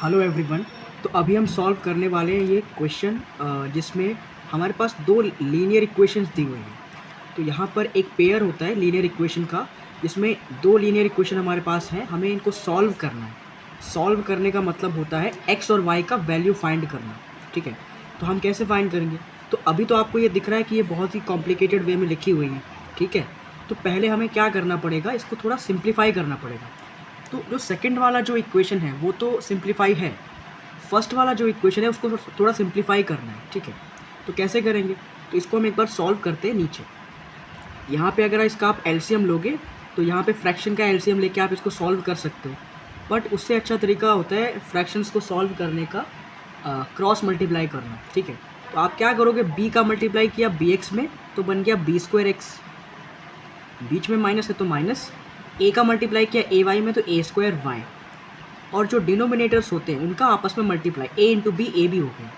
Hello everyone. तो अभी हम सॉल्व करने वाले हैं ये क्वेश्चन जिसमें हमारे पास दो लीनियर इक्वेशंस दी हुई हैं। तो यहाँ पर एक पेयर होता है लीनियर इक्वेशन का, जिसमें दो लीनियर इक्वेशन हमारे पास हैं, हमें इनको सॉल्व करना है। सॉल्व करने का मतलब होता है एक्स और वाई का वैल्यू फाइंड करना। ठीक है, तो हम कैसे फाइंड करेंगे? तो अभी तो आपको ये दिख रहा है कि ये बहुत ही कॉम्प्लिकेटेड वे में लिखी हुई है। ठीक है, तो पहले हमें क्या करना पड़ेगा, इसको थोड़ा सिंप्लीफाई करना पड़ेगा। तो जो सेकंड वाला जो इक्वेशन है वो तो सिंप्लीफाई है, फर्स्ट वाला जो इक्वेशन है उसको थोड़ा सिंप्लीफाई करना है। ठीक है, तो कैसे करेंगे? तो इसको हम एक बार सॉल्व करते हैं। नीचे यहाँ पे अगर इसका आप एलसीएम लोगे तो यहाँ पे फ्रैक्शन का एलसीएम लेके आप इसको सॉल्व कर सकते हो, बट उससे अच्छा तरीका होता है फ्रैक्शंस को सॉल्व करने का क्रॉस मल्टीप्लाई करना। ठीक है, तो आप क्या करोगे, बी का मल्टीप्लाई किया बी एक्स में तो बन गया बी स्क्वायर एक्स, बीच में माइनस है तो माइनस, ए का मल्टीप्लाई किया ए वाई में तो ए स्क्वायर वाई, और जो डिनोमिनेटर्स होते हैं उनका आपस में मल्टीप्लाई ए इंटू बी ए भी हो गया,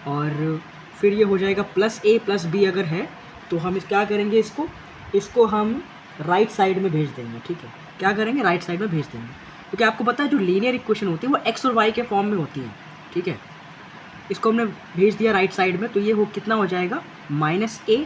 और फिर ये हो जाएगा प्लस ए प्लस बी अगर है तो हम क्या करेंगे, इसको हम राइट साइड में भेज देंगे। ठीक है, क्या करेंगे, राइट साइड में भेज देंगे, क्योंकि आपको पता है जो लीनियर इक्वेशन होती है वो एक्स और वाई के फॉर्म में होती है। ठीक है, इसको हमने भेज दिया राइट साइड में, तो ये हो कितना हो जाएगा, माइनस ए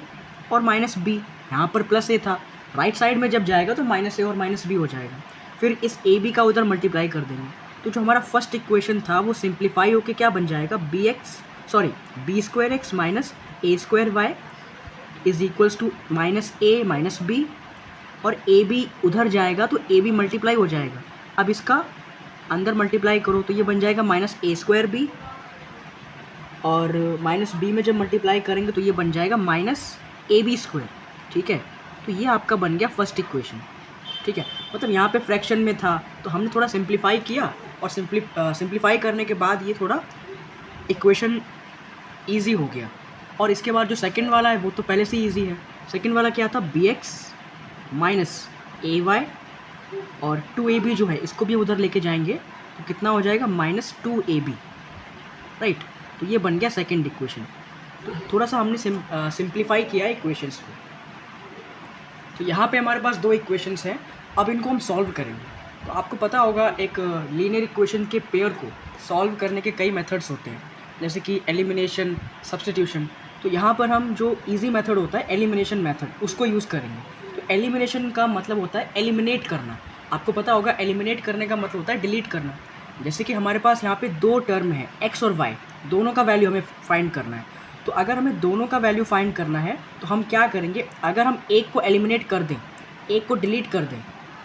और माइनस बी। यहाँ पर प्लस ए था, राइट साइड में जब जाएगा तो माइनस ए और माइनस बी हो जाएगा। फिर इस ए बी का उधर मल्टीप्लाई कर देंगे, तो जो हमारा फर्स्ट इक्वेशन था वो सिंप्लीफाई होके क्या बन जाएगा, b square x minus a square y is equals to minus a minus b, और ए बी उधर जाएगा तो ए बी मल्टीप्लाई हो जाएगा। अब इसका अंदर मल्टीप्लाई करो तो ये बन जाएगा माइनस ए स्क्वायर बी, और माइनस बी में जब मल्टीप्लाई करेंगे तो ये बन जाएगा माइनस ए बी स्क्वायर। ठीक है, तो ये आपका बन गया फर्स्ट इक्वेशन। ठीक है, मतलब यहाँ पे फ्रैक्शन में था तो हमने थोड़ा सिंप्लीफाई किया, और सिंप्लीफाई करने के बाद ये थोड़ा इक्वेशन ईजी हो गया। और इसके बाद जो सेकंड वाला है वो तो पहले से ही ईजी है। सेकंड वाला क्या था, B x minus a Y, और टू ए बी जो है इसको भी उधर लेके जाएंगे तो कितना हो जाएगा, minus two a b. Right, तो ये बन गया सेकंड इक्वेशन। तो थोड़ा सा हमने सिंप्लीफाई किया इक्वेशंस को। तो यहाँ पे हमारे पास दो इक्वेशंस हैं, अब इनको हम सॉल्व करेंगे। तो आपको पता होगा एक लीनियर इक्वेशन के पेयर को सॉल्व करने के कई मेथड्स होते हैं, जैसे कि एलिमिनेशन, सब्स्टिट्यूशन। तो यहाँ पर हम जो इजी मेथड होता है एलिमिनेशन मेथड, उसको यूज़ करेंगे। तो एलिमिनेशन का मतलब होता है एलिमिनेट करना। आपको पता होगा एलिमिनेट करने का मतलब होता है डिलीट करना। जैसे कि हमारे पास यहाँ पे दो टर्म है एक्स और वाई, दोनों का वैल्यू हमें फाइंड करना है। तो अगर हमें दोनों का वैल्यू फाइंड करना है तो हम क्या करेंगे, अगर हम एक को एलिमिनेट कर दें, एक को डिलीट कर दें,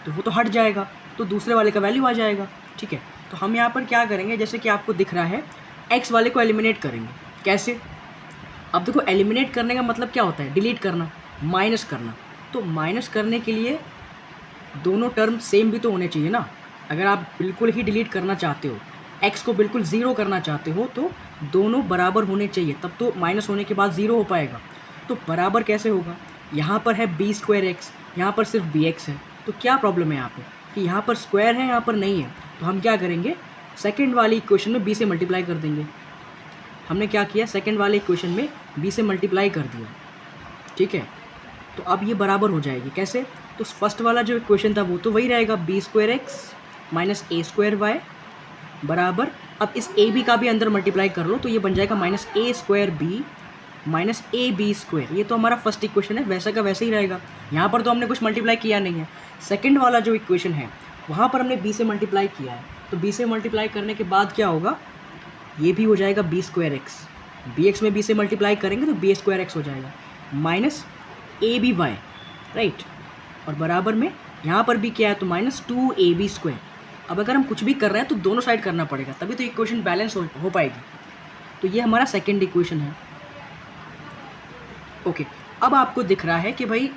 तो वो तो हट जाएगा, तो दूसरे वाले का वैल्यू आ जाएगा। ठीक है, तो हम यहाँ पर क्या करेंगे, जैसे कि आपको दिख रहा है एक्स वाले को एलिमिनेट करेंगे। कैसे? अब देखो, एलिमिनेट करने का मतलब क्या होता है, डिलीट करना, माइनस करना। तो माइनस करने के लिए दोनों टर्म सेम भी तो होने चाहिए ना। अगर आप बिल्कुल ही डिलीट करना चाहते हो, एक्स को बिल्कुल ज़ीरो करना चाहते हो, तो दोनों बराबर होने चाहिए, तब तो माइनस होने के बाद ज़ीरो हो पाएगा। तो बराबर कैसे होगा, यहाँ पर है बी स्क्वायर एक्स, यहाँ पर सिर्फ बी एक्स है, तो क्या प्रॉब्लम है यहाँ पे कि यहाँ पर स्क्वायर है यहाँ पर नहीं है। तो हम क्या करेंगे, सेकेंड वाली इक्वेशन में बी से मल्टीप्लाई कर देंगे। हमने क्या किया, सेकेंड वाले इक्वेशन में बी से मल्टीप्लाई कर दिया। ठीक है, तो अब ये बराबर हो जाएगी। कैसे? तो फर्स्ट वाला जो इक्वेशन था वो तो वही रहेगा, B square x minus a square Y बराबर, अब इस ए बी का भी अंदर मल्टीप्लाई कर लो तो ये बन जाएगा minus a square b minus a b square. ये तो हमारा फर्स्ट इक्वेशन है, वैसा का वैसे ही रहेगा। यहाँ पर तो हमने कुछ मल्टीप्लाई किया नहीं है। सेकंड वाला जो इक्वेशन है वहाँ पर हमने बी से मल्टीप्लाई किया है, तो बी से मल्टीप्लाई करने के बाद क्या होगा, ये भी हो जाएगा b square x, b x में बी से मल्टीप्लाई करेंगे तो बी स्क्वायर एक्स हो जाएगा minus a b y. Right, और बराबर में यहाँ पर भी क्या है, तो minus two a b square. अब अगर हम कुछ भी कर रहे हैं तो दोनों साइड करना पड़ेगा, तभी तो इक्वेशन बैलेंस हो पाएगी। तो ये हमारा सेकंड इक्वेशन है। ओके, अब आपको दिख रहा है कि भाई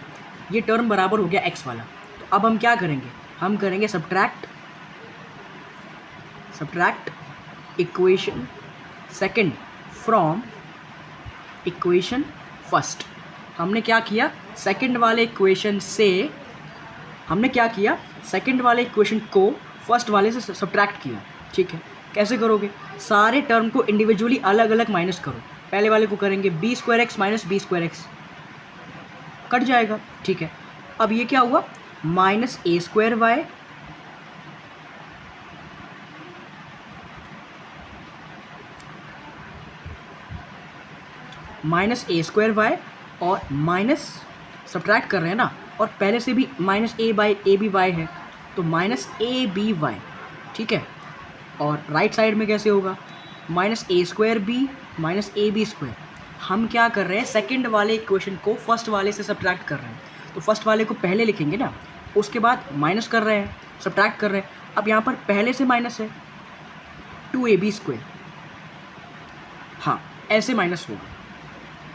ये टर्म बराबर हो गया एक्स वाला। तो अब हम क्या करेंगे, हम करेंगे subtract equation second from equation first. हमने क्या किया, सेकंड वाले इक्वेशन से हमने क्या किया, सेकंड वाले इक्वेशन को फर्स्ट वाले से सब्ट्रैक्ट किया। ठीक है, कैसे करोगे, सारे टर्म को इंडिविजुअली अलग अलग माइनस करो। पहले वाले को करेंगे b square x minus b square x, cut जाएगा। ठीक है, अब ये क्या हुआ, minus a square y minus a square y और माइनस सब्ट्रैक्ट कर रहे हैं ना, और पहले से भी minus a by a b y है, तो माइनस ए बी वाई, ठीक है। और राइट साइड में कैसे होगा, minus a square b minus a b square. हम क्या कर रहे हैं, सेकंड वाले इक्वेशन को फर्स्ट वाले से सब्ट्रैक्ट कर रहे हैं, तो फर्स्ट वाले को पहले लिखेंगे ना, उसके बाद माइनस कर रहे हैं, सब्ट्रैक्ट कर रहे हैं। अब यहाँ पर पहले से माइनस है 2ab स्क्वायर, हाँ ऐसे माइनस होगा,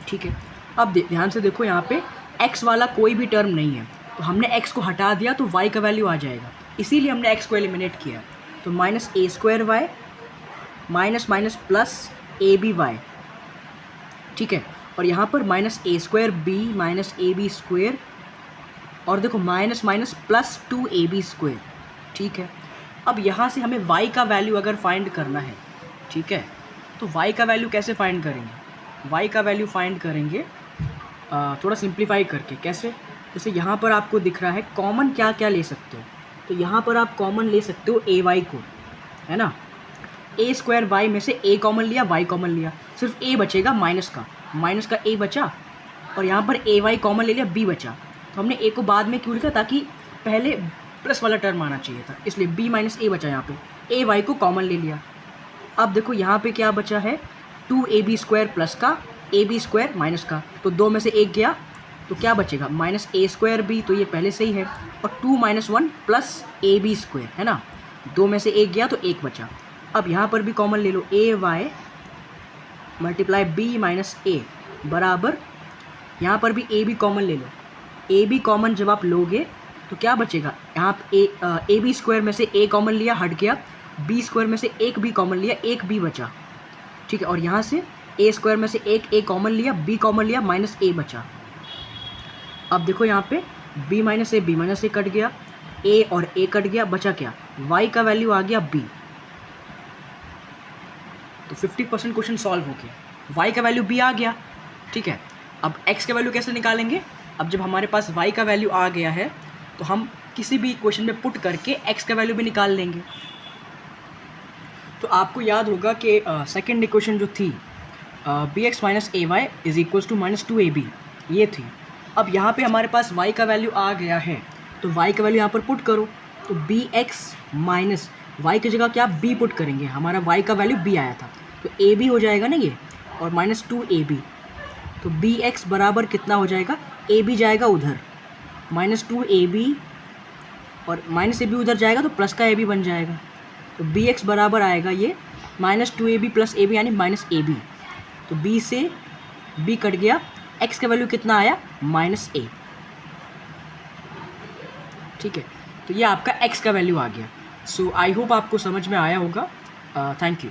ठीक है। अब ध्यान से देखो, यहाँ पे x वाला कोई भी टर्म नहीं है, तो हमने x को हटा दिया तो y का वैल्यू आ जाएगा, इसीलिए हमने x को एलिमिनेट किया। तो minus a square y minus minus plus a b y, ठीक है। और यहाँ पर minus a square b minus a b square, और देखो minus minus plus 2ab square, ठीक है। अब यहाँ से हमें y का वैल्यू अगर फाइंड करना है, ठीक है, तो y का वैल्यू कैसे फाइंड करेंगे, y का वैल्यू फाइंड करेंगे थोड़ा सिंप्लीफाई करके। कैसे, जैसे यहाँ पर आपको दिख रहा है कॉमन क्या क्या ले सकते हो, तो यहाँ पर आप कॉमन ले सकते हो ए वाई को, है ना। ए स्क्वायर वाई में से ए कॉमन लिया, वाई कॉमन लिया, सिर्फ ए बचेगा माइनस का ए बचा, और यहाँ पर ए वाई कॉमन ले लिया, बी बचा। तो हमने ए को बाद में क्यों लिखा, ताकि पहले प्लस वाला टर्म आना चाहिए था, इसलिए बी माइनस ए बचा। यहाँ पे ए वाई को कॉमन ले लिया। अब देखो यहाँ पे क्या बचा है, 2ab स्क्वायर प्लस का ए बी स्क्वायर माइनस का, तो दो में से एक गया, तो क्या बचेगा माइनस ए स्क्वायर बी, तो ये पहले से ही है, और 2 minus 1 plus a b square, है ना। दो में से एक गया तो एक बचा। अब यहाँ पर भी कॉमन ले लो, ए वाई मल्टीप्लाई बी माइनस ए बराबर, यहाँ पर भी ए बी कॉमन ले लो। ए बी कॉमन जब आप लोगे तो क्या बचेगा, यहाँ ए बी स्क्वायर में से ए कॉमन लिया, हट गया, बी स्क्वायर में से एक बी कॉमन लिया, एक बी बचा, ठीक है। और यहाँ से ए स्क्वायर में से एक ए कॉमन लिया, बी कॉमन लिया, माइनस ए बचा। अब देखो यहाँ पे बी माइनस ए कट गया, ए और ए कट गया, बचा क्या, वाई का वैल्यू आ गया बी। तो 50% क्वेश्चन सॉल्व हो गया, वाई का वैल्यू बी आ गया, ठीक है। अब एक्स का वैल्यू कैसे निकालेंगे, अब जब हमारे पास वाई का वैल्यू आ गया है तो हम किसी भी इक्वेशन में पुट करके एक्स का वैल्यू भी निकाल लेंगे। तो आपको याद होगा कि सेकेंड इक्वेशन जो थी b x minus a y is equals to minus 2ab, ये थी। अब यहाँ पे हमारे पास y का वैल्यू आ गया है, तो y का वैल्यू यहाँ पर पुट करो, तो बी एक्स माइनस वाई की जगह क्या b पुट करेंगे, हमारा y का वैल्यू b आया था, तो a b हो जाएगा ना ये, और माइनस 2ab, तो बी एक्स बराबर कितना हो जाएगा, a b जाएगा उधर, माइनस 2ab, और माइनस a b उधर जाएगा तो प्लस का a b बन जाएगा, तो बी एक्स बराबर आएगा ये minus 2ab plus a b यानी माइनस a b। तो b से b कट गया, x का वैल्यू कितना आया, माइनस a, ठीक है। तो ये आपका x का वैल्यू आ गया। सो आई होप आपको समझ में आया होगा। Thank you.